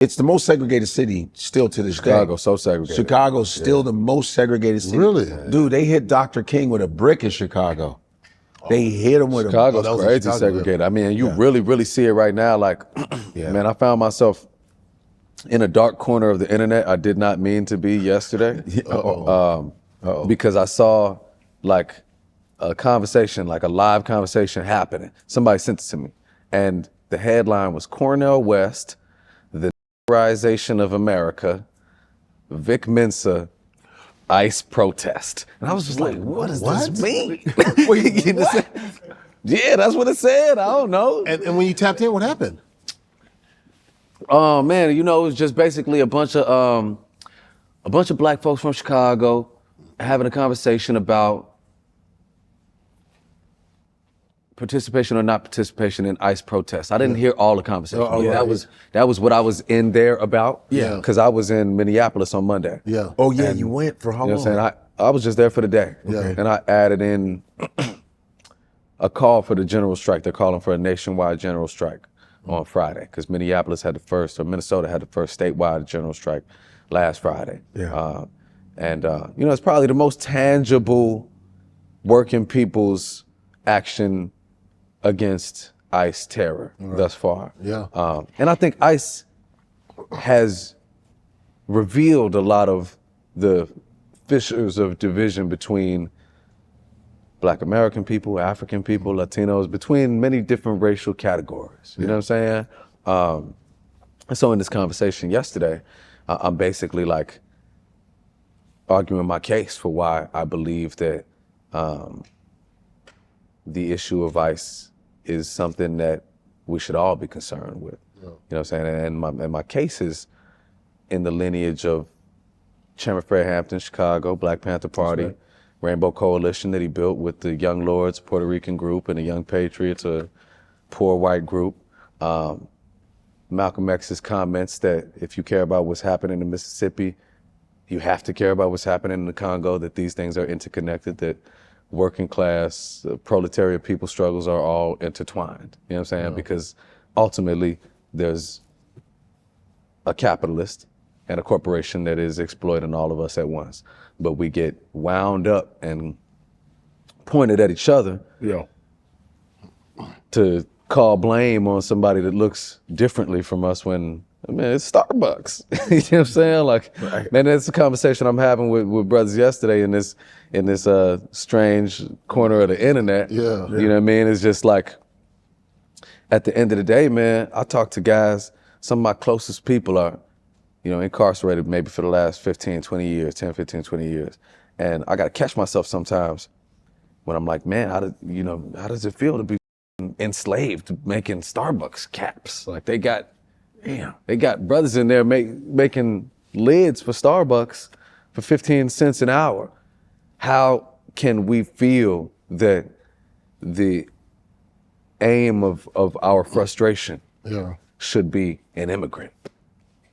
It's the most segregated city still to this day. Chicago, so segregated. Chicago's still the most segregated city. Really? Dude, they hit Dr. King with a brick in Chicago. They hit him with a Chicago's that was in crazy Chicago, segregated. I mean, you really, really see it right now. Like, man, I found myself in a dark corner of the internet I did not mean to be yesterday. Because I saw like a conversation, like a live conversation happening. Somebody sent it to me. And the headline was Cornell West, the Nigerianization of America, Vic Mensa, ICE protest. And I was just like, what does this mean? Yeah, that's what it said. I don't know. And when you tapped in, what happened? Oh man, you know, it was just basically a bunch of black folks from Chicago having a conversation about participation or not participation in ICE protests. I didn't hear all the conversation. That was what I was in there about. Yeah. Because I was in Minneapolis on Monday. Yeah. Oh yeah, you went for how You know long? what I'm saying? I was just there for the day. Okay. And I added in a call for the general strike. They're calling for a nationwide general strike on Friday because Minnesota had the first statewide general strike last Friday. Yeah. You know, it's probably the most tangible working people's action against ICE terror thus far. Yeah. And I think ICE has revealed a lot of the fissures of division between Black American people, African people, Latinos, between many different racial categories. You know what I'm saying? So in this conversation yesterday, I'm basically like arguing my case for why I believe that the issue of ICE is something that we should all be concerned with. You know what I'm saying? And my case is in the lineage of Chairman Fred Hampton, Chicago, Black Panther Party, Rainbow Coalition that he built with the Young Lords Puerto Rican group and the Young Patriots, a poor white group. Malcolm X's comments that if you care about what's happening in Mississippi, you have to care about what's happening in the Congo, that these things are interconnected, that working class, proletariat people struggles are all intertwined. You know what I'm saying? Because ultimately there's a capitalist and a corporation that is exploiting all of us at once. But we get wound up and pointed at each other to call blame on somebody that looks differently from us when, I mean, it's Starbucks. You know what I'm saying? Like, man, that's a conversation I'm having with brothers yesterday in this strange corner of the internet. You know what I mean? It's just like, at the end of the day, man, I talk to guys, some of my closest people are, you know, incarcerated maybe for the last 10, 15, 20 years. And I gotta catch myself sometimes when I'm like, man, how does it feel to be enslaved making Starbucks caps? Like they got brothers in there making lids for Starbucks for 15 cents an hour. How can we feel that the aim of our frustration should be an immigrant?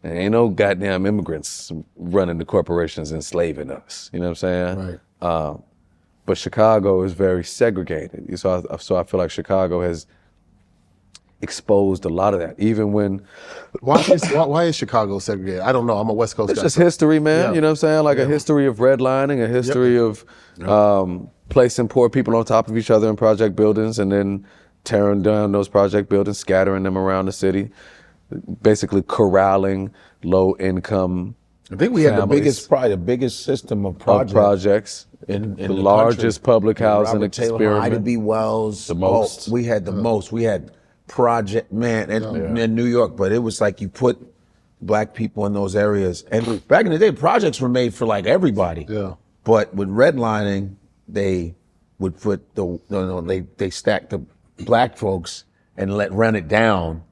And ain't no goddamn immigrants running the corporations enslaving us. You know what I'm saying? Right. But Chicago is very segregated. So I feel like Chicago has exposed a lot of that. Even when Why is Chicago segregated? I don't know. I'm a West Coast guy. it's just history, man. You know what I'm saying? Like a history of redlining, a history of placing poor people on top of each other in project buildings and then tearing down those project buildings, scattering them around the city, basically corralling low income. I think we had probably the biggest system of projects in the the largest country. public housing Robert Taylor, experiment. Ida B. Wells. The most. We had the most. We had project, man, in New York, but it was like you put black people in those areas. And back in the day, projects were made for like everybody. Yeah. But with redlining, they would put they stacked the black folks and run it down.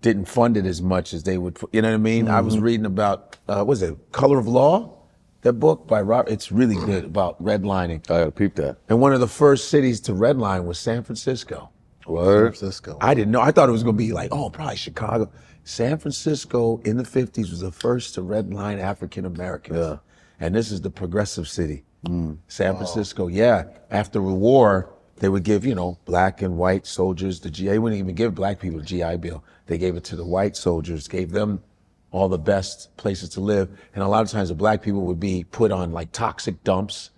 Didn't fund it as much as they would, you know what I mean? I was reading about, was it Color of Law? That book by Robert, it's really good about redlining. I gotta peep that. And one of the first cities to redline was San Francisco. Word. San Francisco. I didn't know, I thought it was gonna be like, probably Chicago. San Francisco in the 50s was the first to redline African Americans. Yeah. And this is the progressive city. San Francisco, after the war, they would give, black and white soldiers the GI. They wouldn't even give black people the GI Bill. They gave it to the white soldiers, gave them all the best places to live. And a lot of times the black people would be put on like toxic dumps,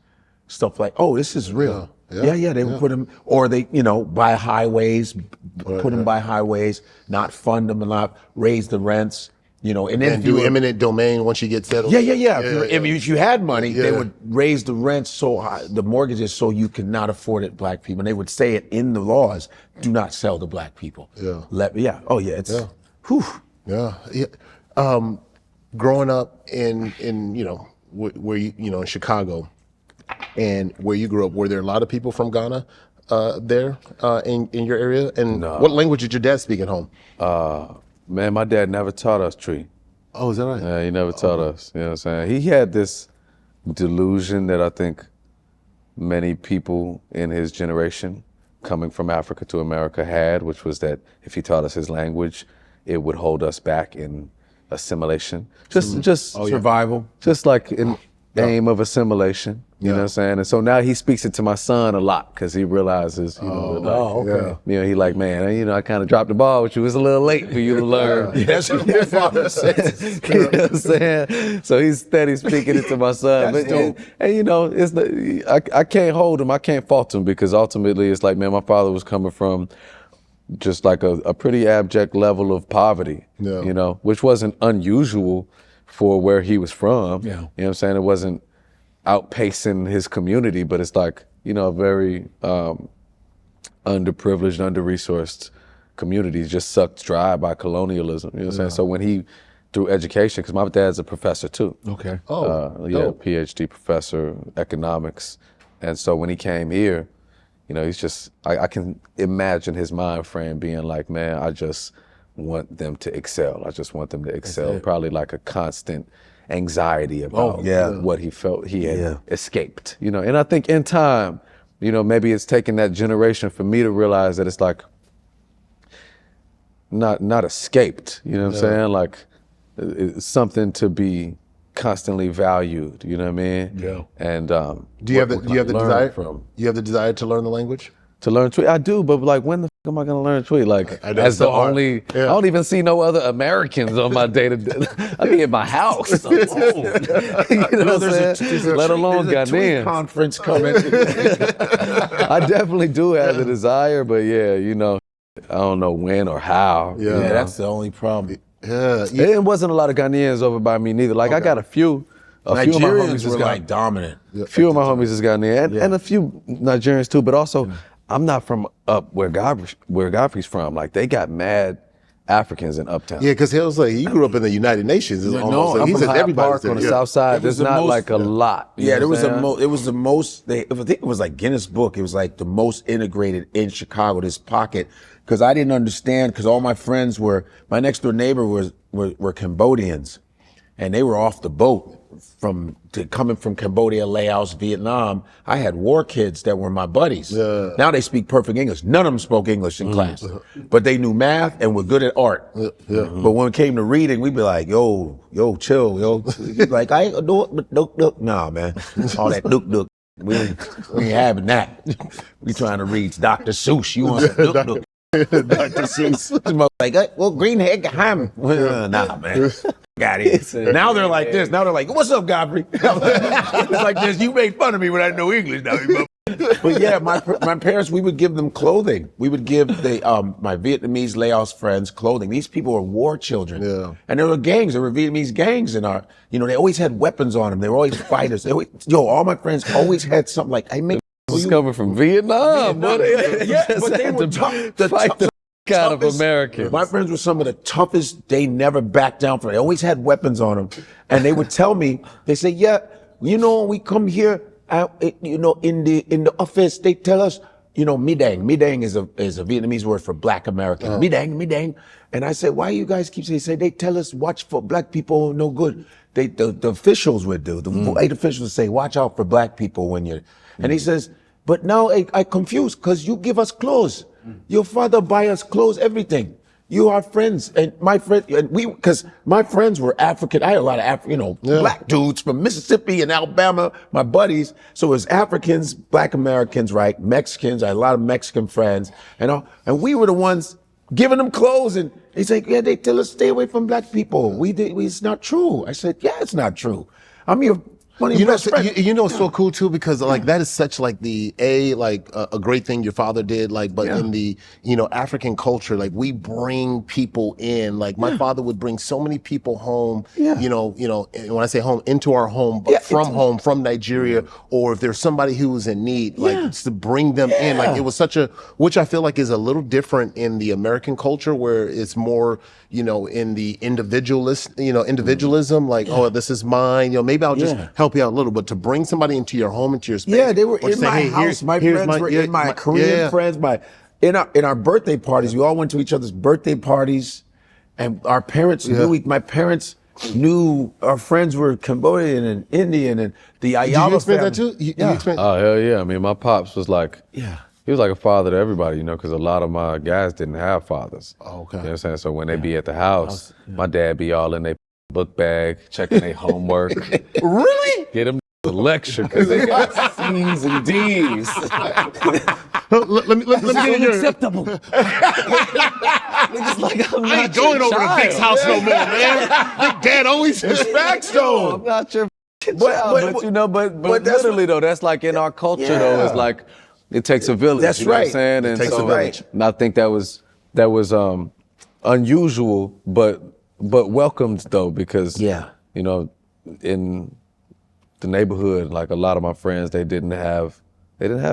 stuff like, oh, this is real. Yeah, they would put them, or they, buy highways, put them by highways, not fund them a lot, raise the rents, and then And do eminent domain once you get settled. Yeah. If you had money, they would raise the rents so high, the mortgages, so you could not afford it, black people. And they would say it in the laws, do not sell to black people. Whew. Growing up in where you in Chicago, and where you grew up, were there a lot of people from Ghana there in your area? And what language did your dad speak at home? Man, my dad never taught us tree. Oh, is that right? Yeah, he never taught us. You know what I'm saying? He had this delusion that I think many people in his generation coming from Africa to America had, which was that if he taught us his language, it would hold us back in assimilation. Just survival. Just like an aim of assimilation. You know what I'm saying? And so now he speaks it to my son a lot because he realizes, he like, man, I kind of dropped the ball with you. It was a little late for you to learn. That's what your father says. You know what I'm saying? So he's steady speaking it to my son. That's dope. And I can't hold him. I can't fault him because ultimately it's like, man, my father was coming from just like a pretty abject level of poverty, which wasn't unusual for where he was from. Yeah. You know what I'm saying? It wasn't outpacing his community, but it's like, a very underprivileged, under-resourced communities just sucked dry by colonialism. You know what I'm saying? So when he, through education, because my dad's a professor too. Okay. PhD professor, economics. And so when he came here, he's just, I can imagine his mind frame being like, man, I just want them to excel. I just want them to excel. Probably like a constant anxiety about what he felt he had escaped. And I think in time, maybe it's taken that generation for me to realize that it's like not escaped, you know what I'm saying? Like it's something to be constantly valued, you know what I mean? Yeah. And do you have the desire You have the desire to learn the language? To learn Tweet? I do, but like when the f am I gonna learn Tweet? Like as the only, I don't even see no other Americans on my day-to-day. I be in my house alone. You know what I'm saying? Let alone Ghanaians. Conference coming. I definitely do have the desire, but I don't know when or how. Yeah, that's the only problem. It wasn't a lot of Ghanaians over by me neither. Like I got a few. A few of my homies were like dominant. A few of my homies is Ghanaian, and a few Nigerians too, but also I'm not from up where Godfrey's from. Like they got mad Africans in Uptown. Yeah, because he was like, he grew up in the United Nations. I'm from Hyde Park on the south side. There's not like a lot. Yeah, it was the most, I think it was like Guinness Book. It was like the most integrated in Chicago, this pocket. Because I didn't understand, because all my friends my next door neighbor were Cambodians. And they were off the boat coming from Cambodia, Laos, Vietnam. I had war kids that were my buddies. Yeah. Now they speak perfect English. None of them spoke English in class, but they knew math and were good at art. But when it came to reading, we'd be like, yo, chill, yo. Like, I ain't do it, but duk. Nah, man. All that duk. We ain't having that. We trying to read Dr. Seuss. You want some duk. Dr. Seuss. Like, well, greenhead ham. Nah, man. Got it. Now they're like this. Now they're like, what's up, Godfrey? It's like this. You made fun of me when I know English now. But yeah, my parents, we would give them clothing. We would give my Vietnamese Laos friends clothing. These people were war children. Yeah. And there were gangs. There were Vietnamese gangs in our, they always had weapons on them. They were always fighters. All my friends always had something like, hey, man. This coming from Vietnam. But they were tough. Kind of Americans. My friends were some of the toughest. They never backed down from it. They always had weapons on them. And they would tell me, they say, we come here, in the office, they tell us, midang. Midang is a Vietnamese word for black American. Midang. And I said, why you guys keep saying, they tell us watch for black people, no good. The officials would do. The white officials would say, watch out for black people when you're, and he says, but now I confused because you give us clothes. Your father buy us clothes, everything. You are friends, and my friend, because my friends were African. I had a lot of black dudes from Mississippi and Alabama, my buddies. So it was Africans, black Americans, right? Mexicans. I had a lot of Mexican friends, and we were the ones giving them clothes, and He's like, yeah, they tell us stay away from black people. It's not true. I said, yeah, it's not true. I'm your funny best friend. It's so cool too, because like that is such like a great thing your father did, like, but in the, African culture, like we bring people in, like my father would bring so many people home, when I say home, into our home, but from Nigeria, or if there's somebody who was in need, like to bring them in, like it was which I feel like is a little different in the American culture, where it's more, in the individualism, like, oh, this is mine, maybe I'll just help you out a little, but to bring somebody into your home, into your space. Yeah, they were in my house. My friends were in my Korean friends. In our birthday parties, we all went to each other's birthday parties, and our parents knew. My parents knew our friends were Cambodian and Indian, and the Ayala Did you experience family. that too? Oh, hell yeah. I mean, my pops was like, he was like a father to everybody, because a lot of my guys didn't have fathers. Oh, okay. You know what I'm saying? So when they be at the house, my dad be all in their book bag, checking their homework. Really? Get them a lecture, because they got C's and D's. Let me get your... Unacceptable. Niggas like, I'm I ain't going over to Vic's house no more, man. Big Dad always Facts though. I'm not your child, but literally though, that's like in our culture though, it's like it takes a village. That's you know right. What I'm saying? It takes a village. And I think that was unusual, but welcomed though, because in the neighborhood, like a lot of my friends, they didn't have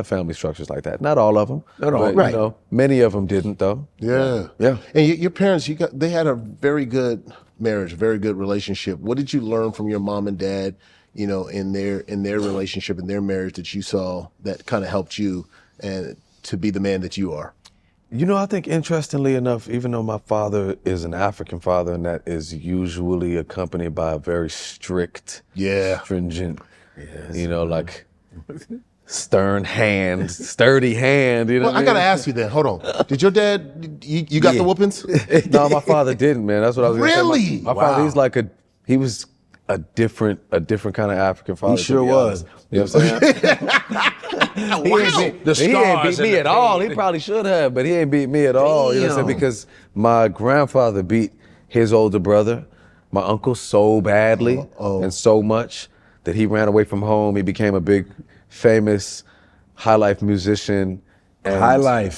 family structures like that. Not all of them. But, right. Many of them didn't though. Yeah. And your parents, they had a very good marriage, very good relationship. What did you learn from your mom and dad, in their relationship, in their marriage, that you saw that kind of helped you and to be the man that you are? I think interestingly enough, even though my father is an African father, and that is usually accompanied by a very strict, stringent, like stern hand, sturdy hand. Well, I gotta ask you then. Hold on. Did your dad? You got the whoopings? No, my father didn't, man. That's what I was gonna say. Really? My father, he was a different kind of African father. He sure was. You know what I'm saying? He ain't beat me at all. He probably should have, but he ain't beat me at all. You know what I'm saying? Because my grandfather beat his older brother, my uncle, so badly and so much that he ran away from home. He became a big, famous high life musician. And,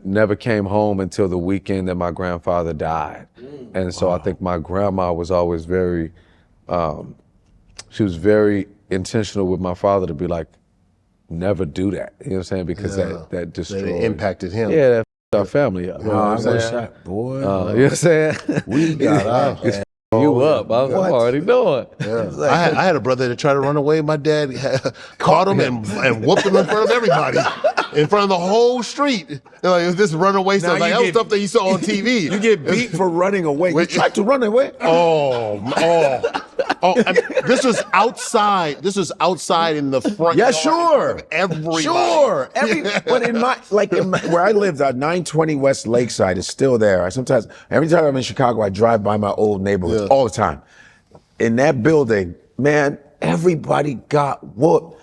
never came home until the weekend that my grandfather died. And so I think my grandma was always very, she was very intentional with my father to be like, never do that. You know what I'm saying? Because that destroyed. That impacted him. Yeah, that f***ed our family up. You know what I'm saying? Boy. You know what I'm saying? We got out. You up. I'm already knowing. Yeah. I had a brother that tried to run away. My dad caught him and whooped him in front of everybody, in front of the whole street. It was this runaway stuff. Like, that was stuff that you saw on TV. You get beat for running away. You tried to run away. This was outside. This was outside in the front. Yeah, yard sure. of everybody. Sure. But in my where I lived, 920 West Lakeside is still there. Every time I'm in Chicago, I drive by my old neighborhood all the time. In that building, man, everybody got whooped.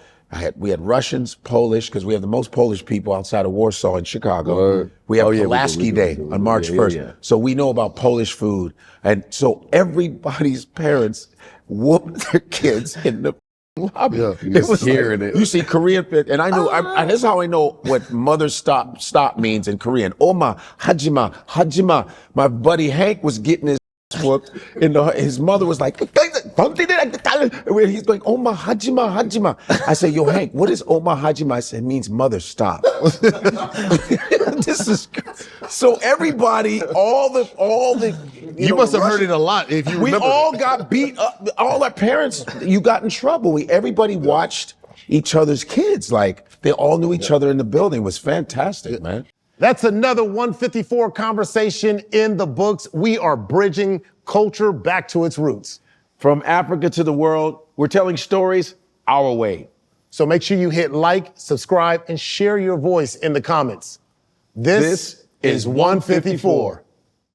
We had Russians, Polish, because we have the most Polish people outside of Warsaw in Chicago. We have Pulaski Day on March 1st. So we know about Polish food. And so everybody's parents whooped their kids in the lobby. It was hearing it. You see Korean, and I knew, this is how I know what mother stop means in Korean. Oma, hajima, hajima. My buddy Hank was getting his whooped, and his mother was like, he's going, Oma, hajima, hajima. I said, yo, Hank, what is Oma, hajima? I said, it means mother stop. This is so everybody, all the You must have heard it a lot if you remember. We all got beat up. All our parents, you got in trouble. Everybody watched each other's kids. Like, they all knew each other in the building. It was fantastic, man. That's another 154 conversation in the books. We are bridging culture back to its roots. From Africa to the world, we're telling stories our way. So make sure you hit like, subscribe, and share your voice in the comments. This is 154.